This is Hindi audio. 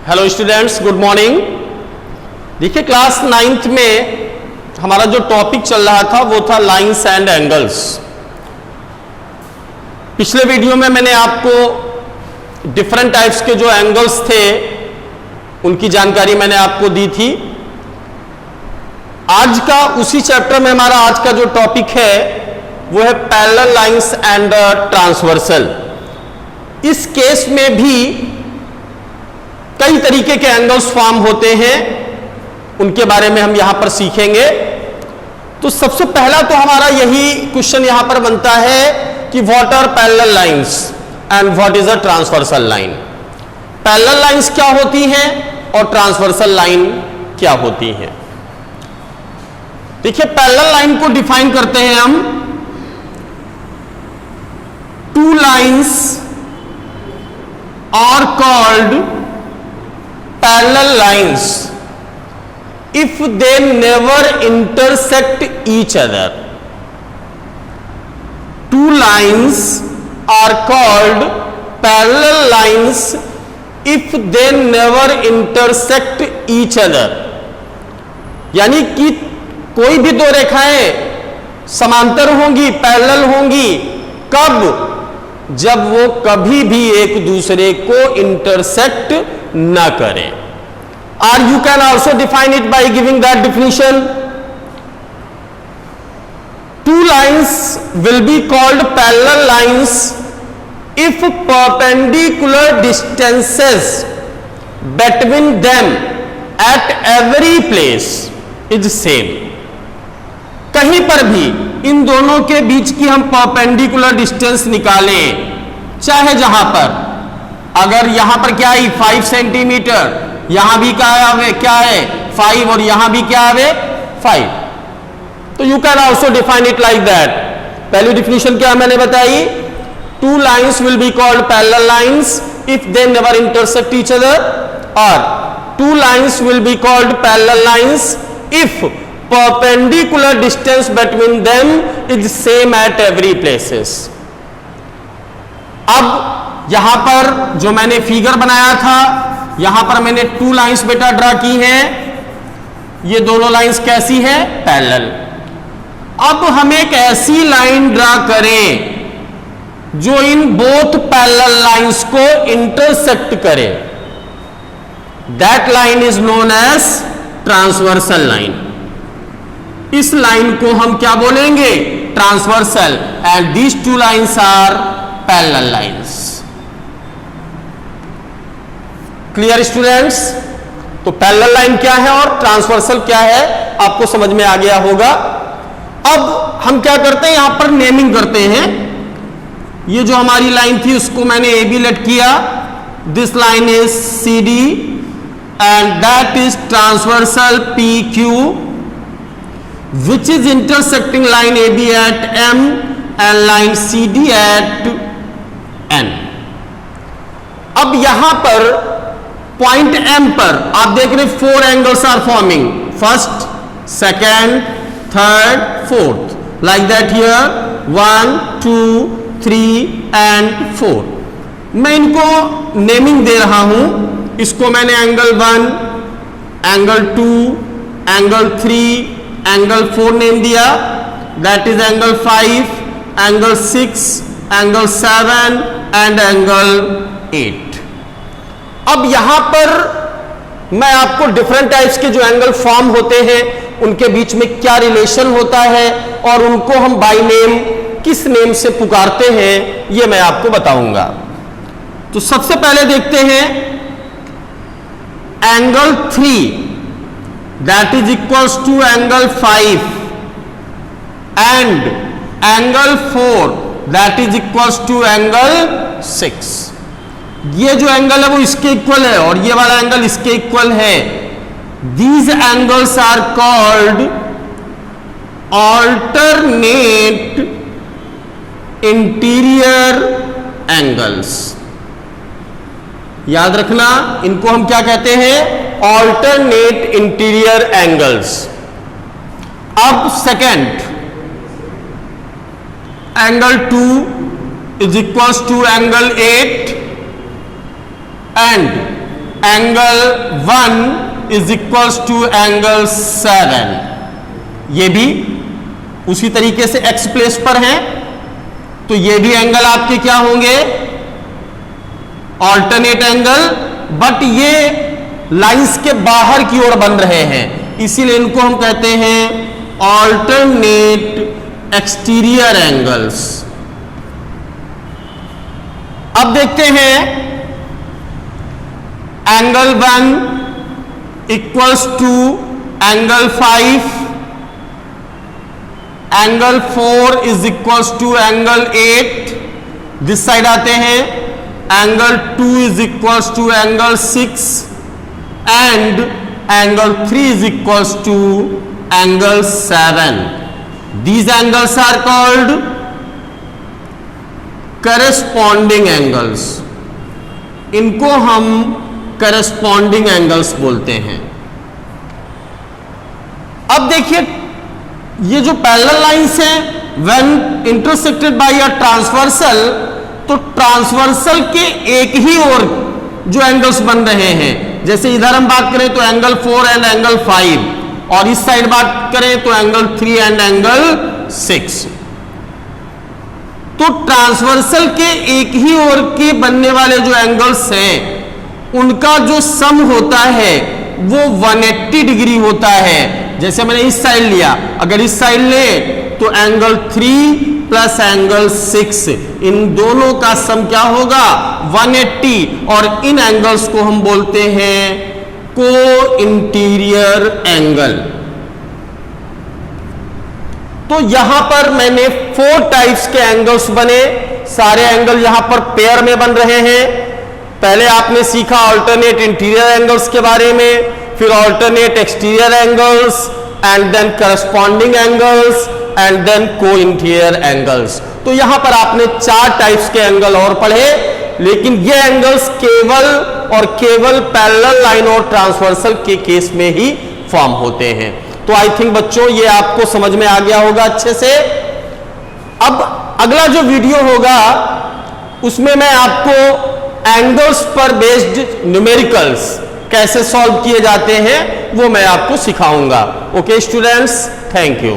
Hello students, good morning. देखिए क्लास 9th में हमारा जो टॉपिक चल रहा था वो था लाइंस एंड एंगल्स। पिछले वीडियो में मैंने आपको डिफरेंट टाइप्स के जो एंगल्स थे उनकी जानकारी मैंने आपको दी थी। आज का उसी चैप्टर में हमारा आज का जो टॉपिक है वो है पैरेलल लाइंस एंड ट्रांसवर्सल। इस केस में भी कई तरीके के एंगल्स फॉर्म होते हैं, उनके बारे में हम यहां पर सीखेंगे। तो सबसे पहला तो हमारा यही क्वेश्चन यहां पर बनता है कि what are parallel lines and what is a transversal line. Parallel lines क्या होती हैं और ट्रांसवर्सल लाइन क्या होती है। देखिए पैरेलल लाइन को डिफाइन करते हैं हम, two lines are called parallel lines if they never intersect each other. Two lines are called parallel lines if they never intersect each other. यानी कि कोई भी दो रेखाएं समांतर होंगी, पैरेलल होंगी, कब? जब वो कभी भी एक दूसरे को इंटरसेक्ट न करें। और you can also define it by giving that definition. To lines will be called parallel lines if perpendicular distances between them at every place is same. कहीं पर भी इन दोनों के बीच की हम परपेंडिकुलर डिस्टेंस निकालें, चाहे जहां पर, अगर यहां पर क्या है 5 सेंटीमीटर, यहां भी क्या है 5 और यहां भी क्या है 5, तो you can also define it like that. पहली डिफिनेशन क्या मैंने बताई, two lines will be called parallel lines if they never intersect each other, और two lines will be called parallel lines if perpendicular distance between them is same at every places। अब यहां पर जो मैंने फिगर बनाया था, यहां पर मैंने टू लाइंस बेटा ड्रा की हैं। ये दोनों लाइंस कैसी है? पैरेलल। अब हम एक ऐसी लाइन ड्रा करें जो इन बोथ पैरेलल लाइंस को इंटरसेक्ट करे। That line is known as transversal line. इस लाइन को हम क्या बोलेंगे? Transversal. And these two lines are parallel lines. Clear students? तो पैरेलल लाइन क्या है और ट्रांसवर्सल क्या है आपको समझ में आ गया होगा। अब हम क्या करते हैं, यहां पर नेमिंग करते हैं। ये जो हमारी लाइन थी उसको मैंने ए बी लेट किया। This line is C D and that is transversal P Q which is intersecting line AB at M and line CD at N। अब यहां पर पॉइंट M पर आप देख रहे 4 angles are forming, first, second, third, fourth, like that here 1 2 3 and 4। मैं इनको नेमिंग दे रहा हूं। इसको मैंने angle 1, angle 2, angle 3, angle 4 name दिया, that is angle 5, angle 6, angle 7 and angle 8। अब यहां पर मैं आपको डिफरेंट टाइप्स के जो एंगल फॉर्म होते हैं उनके बीच में क्या रिलेशन होता है और उनको हम बाय नेम किस नेम से पुकारते हैं ये मैं आपको बताऊंगा। तो सबसे पहले देखते हैं angle 3 that is equals to angle 5 and angle 4 that is equals to angle 6। ये जो एंगल है वो इसके इक्वल है और ये वाला एंगल इसके इक्वल है। These angles are called alternate interior angles। याद रखना, इनको हम क्या कहते हैं? Alternate interior angles. अब second, angle 2 is equals to angle 8 and angle 1 is equals to angle 7, ये भी उसी तरीके से एक्स प्लेस पर हैं, तो ये भी एंगल आपके क्या होंगे, ऑल्टरनेट एंगल, बट ये लाइंस के बाहर की ओर बन रहे हैं, इसीलिए इनको हम कहते हैं ऑल्टरनेट एक्सटीरियर एंगल्स। अब देखते हैं angle 1 equals to angle 5, angle 4 is equals to angle 8, this side आते हैं, angle 2 is equals to angle 6 and angle 3 is equals to angle 7. These angles are called corresponding angles. इनको हम corresponding angles बोलते हैं। अब देखिए ये जो पैरेलल लाइंस हैं when intersected by a transversal, तो ट्रांसवर्सल के एक ही ओर जो एंगल्स बन रहे हैं, जैसे इधर हम बात करें तो एंगल 4 एंड एंगल 5, और इस साइड बात करें तो एंगल 3 एंड एंगल 6, तो ट्रांसवर्सल के एक ही ओर के बनने वाले जो एंगल्स हैं उनका जो सम होता है वो 180 डिग्री होता है। जैसे मैंने इस साइड लिया, अगर इस साइड ले तो एंगल 3 प्लस एंगल 6, इन दोनों का सम क्या होगा 180, और इन एंगल्स को हम बोलते हैं को इंटीरियर एंगल। तो यहां पर मैंने 4 टाइप्स के एंगल्स बने, सारे एंगल यहां पर पेयर में बन रहे हैं। पहले आपने सीखा अल्टरनेट इंटीरियर एंगल्स के बारे में, फिर alternate exterior angles, and then corresponding angles, and then co-interior angles. तो यहां पर आपने 4 टाइप्स के एंगल और पढ़े, लेकिन ये एंगल्स केवल और केवल पैरेलल लाइन और ट्रांसवर्सल के केस में ही फॉर्म होते हैं। तो आई थिंक बच्चों ये आपको समझ में आ गया होगा अच्छे से। अब अगला जो वीडियो होगा उसमें मैं आपको एंगल्स पर बेस्ड न्यूमेरिकल्स कैसे सॉल्व किए जाते हैं वो मैं आपको सिखाऊंगा। Okay students, thank you.